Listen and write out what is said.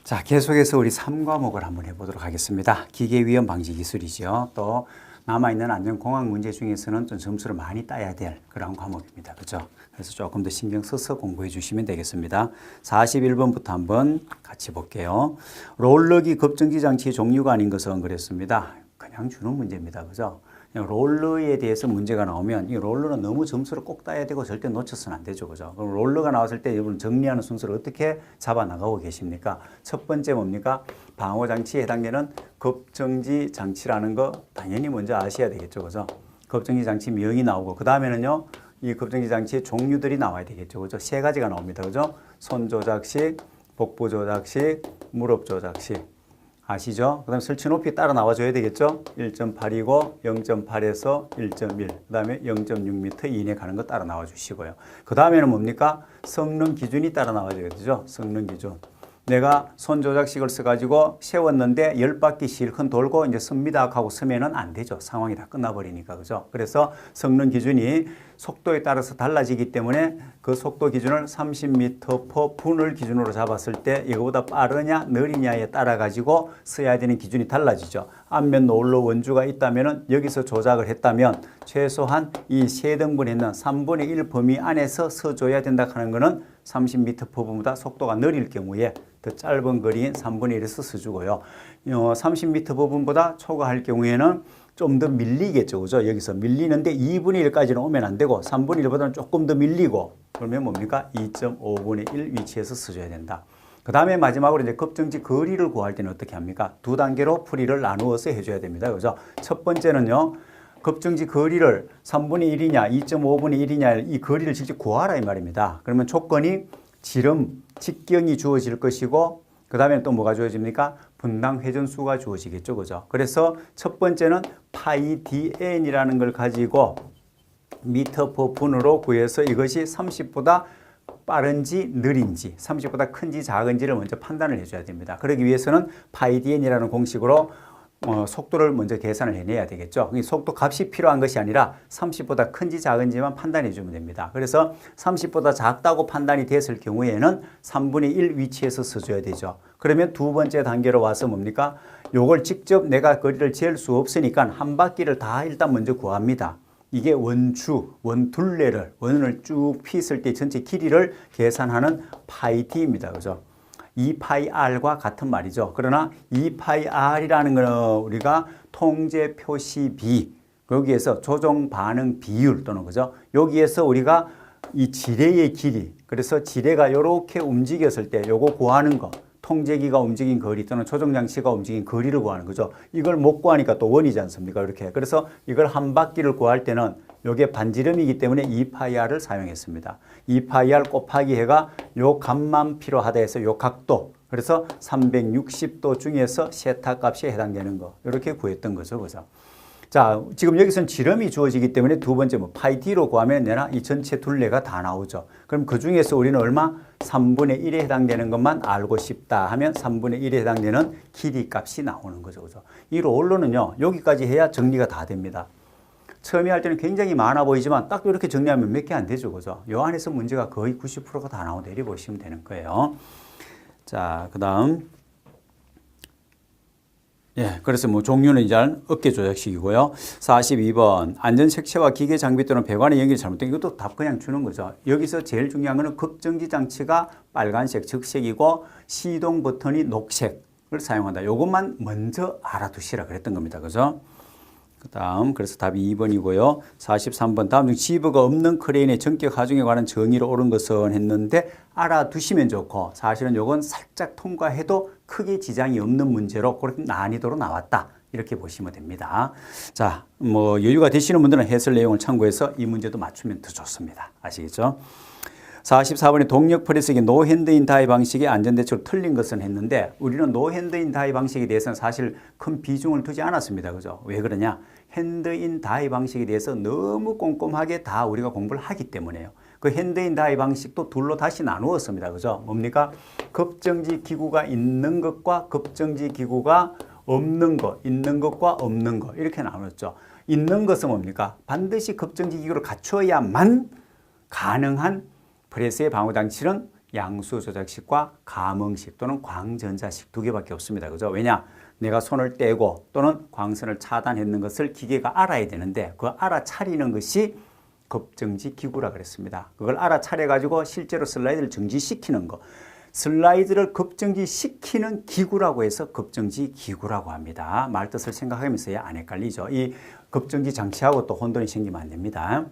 자, 계속해서 우리 3과목을 한번 해보도록 하겠습니다. 기계위험 방지 기술이죠. 또 남아있는 안전공학 문제 중에서는 좀 점수를 많이 따야 될 그런 과목입니다. 그렇죠? 그래서 조금 더 신경 써서 공부해 주시면 되겠습니다. 41번부터 한번 같이 볼게요. 롤러기 급정지 장치의 종류가 아닌 것은 그랬습니다. 그냥 주는 문제입니다. 그죠? 롤러에 대해서 문제가 나오면 이 롤러는 너무 점수를 꼭 따야 되고 절대 놓쳐서는 안 되죠. 그죠? 그럼 롤러가 나왔을 때 여러분 정리하는 순서를 어떻게 잡아 나가고 계십니까? 첫 번째 뭡니까? 방호 장치에 해당되는 급정지 장치라는 거 당연히 먼저 아셔야 되겠죠. 그죠? 급정지 장치 명이 나오고 그 다음에는요. 이 급정지 장치의 종류들이 나와야 되겠죠. 그죠? 세 가지가 나옵니다. 그죠? 손 조작식, 복부 조작식, 무릎 조작식. 아시죠? 그 다음에 설치 높이 따라 나와줘야 되겠죠? 1.8이고 0.8에서 1.1, 그 다음에 0.6m 이내 가는 거 따라 나와주시고요. 그 다음에는 뭡니까? 성능 기준이 따라 나와줘야 되죠? 성능 기준. 내가 손 조작식을 써가지고 세웠는데 10바퀴 실컷 돌고 이제 섭니다 하고 서면은 안 되죠. 상황이 다 끝나버리니까. 그죠? 그래서 성능 기준이 속도에 따라서 달라지기 때문에 그 속도 기준을 30m/분을 기준으로 잡았을 때 이거보다 빠르냐 느리냐에 따라 가지고 써야 되는 기준이 달라지죠. 앞면 롤러 원주가 있다면 여기서 조작을 했다면 최소한 이 세 등분 했는 3분의 1 범위 안에서 써줘야 된다 하는 거는 30m/분보다 속도가 느릴 경우에 더 짧은 거리인 3분의 1에서 써주고요. 30m/분보다 초과할 경우에는 좀 더 밀리겠죠. 그죠? 여기서 밀리는데 2분의 1까지는 오면 안 되고 3분의 1보다는 조금 더 밀리고 그러면 뭡니까? 2.5분의 1 위치에서 써줘야 된다. 그 다음에 마지막으로 이제 급정지 거리를 구할 때는 어떻게 합니까? 두 단계로 풀이를 나누어서 해줘야 됩니다. 그죠? 첫 번째는요. 급정지 거리를 3분의 1이냐 2.5분의 1이냐 이 거리를 직접 구하라 이 말입니다. 그러면 조건이 지름, 직경이 주어질 것이고 그 다음에 또 뭐가 주어집니까? 분당 회전수가 주어지겠죠. 그죠? 그래서 첫 번째는 파이 dn이라는 걸 가지고 미터/분으로 구해서 이것이 30보다 빠른지 느린지 30보다 큰지 작은지를 먼저 판단을 해줘야 됩니다. 그러기 위해서는 파이 dn이라는 공식으로 속도를 먼저 계산을 해내야 되겠죠. 속도 값이 필요한 것이 아니라 30보다 큰지 작은지만 판단해 주면 됩니다. 그래서 30보다 작다고 판단이 됐을 경우에는 3분의 1 위치에서 써줘야 되죠. 그러면 두 번째 단계로 와서 뭡니까? 요걸 직접 내가 거리를 잴 수 없으니까 한 바퀴를 다 일단 먼저 구합니다. 이게 원주, 원둘레를, 원을 쭉 피었을 때 전체 길이를 계산하는 파이 d입니다. 그죠? 2파이 r과 같은 말이죠. 그러나 2파이 r이라는 거는 우리가 통제 표시 비, 여기에서 조종 반응 비율 또는 그죠? 여기에서 우리가 이 지뢰의 길이, 그래서 지뢰가 이렇게 움직였을 때 요거 구하는 거, 통제기가 움직인 거리 또는 조종 장치가 움직인 거리를 구하는 거죠. 이걸 못 구하니까 또 원이지 않습니까? 이렇게. 그래서 이걸 한 바퀴를 구할 때는 요게 반지름이기 때문에 2파이r을 사용했습니다. 2파이r 곱하기 해가 요 값만 필요하다 해서 요 각도. 그래서 360도 중에서 세타 값에 해당되는 거. 이렇게 구했던 거죠. 그죠? 자, 지금 여기서는 지름이 주어지기 때문에 두 번째 뭐 파이 d로 구하면 내나 이 전체 둘레가 다 나오죠. 그럼 그 중에서 우리는 얼마? 3분의 1에 해당되는 것만 알고 싶다 하면 3분의 1에 해당되는 길이 값이 나오는 거죠. 그죠? 이 롤러는요, 여기까지 해야 정리가 다 됩니다. 처음에 할 때는 굉장히 많아 보이지만 딱 이렇게 정리하면 몇 개 안 되죠. 그죠? 요 안에서 문제가 거의 90%가 다 나오고 내려 보시면 되는 거예요. 자, 그 다음. 예, 그래서 뭐 종류는 이제 어깨 조작식이고요. 42번 안전 색채와 기계 장비 또는 배관의 연결이 잘못된 이것도 답 그냥 주는 거죠. 여기서 제일 중요한 거는 급정지 장치가 빨간색 적색이고 시동 버튼이 녹색을 사용한다. 요것만 먼저 알아두시라 그랬던 겁니다. 그죠? 그 다음 그래서 답이 2번이고요. 43번 다음 중 지브가 없는 크레인의 전격 하중에 관한 정의로 옳은 것은 했는데 알아두시면 좋고 사실은 요건 살짝 통과해도 크게 지장이 없는 문제로 그렇게 난이도로 나왔다. 이렇게 보시면 됩니다. 자, 뭐 여유가 되시는 분들은 해설 내용을 참고해서 이 문제도 맞추면 더 좋습니다. 아시겠죠? 44번에 동력 프레스기 노핸드인 다이 방식의 안전대책으로 틀린 것은 했는데 우리는 노핸드인 다이 방식에 대해서는 사실 큰 비중을 두지 않았습니다. 그죠? 왜 그러냐? 핸드인 다이 방식에 대해서 너무 꼼꼼하게 다 우리가 공부를 하기 때문에요. 그 핸드인 다이 방식도 둘로 다시 나누었습니다. 그죠? 뭡니까? 급정지 기구가 있는 것과 급정지 기구가 없는 것, 있는 것과 없는 것 이렇게 나눴죠. 있는 것은 뭡니까? 반드시 급정지 기구를 갖춰야만 가능한 프레스의 방호 장치는 양수 조작식과 감응식 또는 광전자식 두 개밖에 없습니다. 그죠? 왜냐? 내가 손을 떼고 또는 광선을 차단했는 것을 기계가 알아야 되는데 그 알아차리는 것이 급정지 기구라 그랬습니다. 그걸 알아차려가지고 실제로 슬라이드를 정지시키는 거. 슬라이드를 급정지시키는 기구라고 해서 급정지 기구라고 합니다. 말뜻을 생각하면서 안 헷갈리죠. 이 급정지 장치하고 또 혼돈이 생기면 안 됩니다.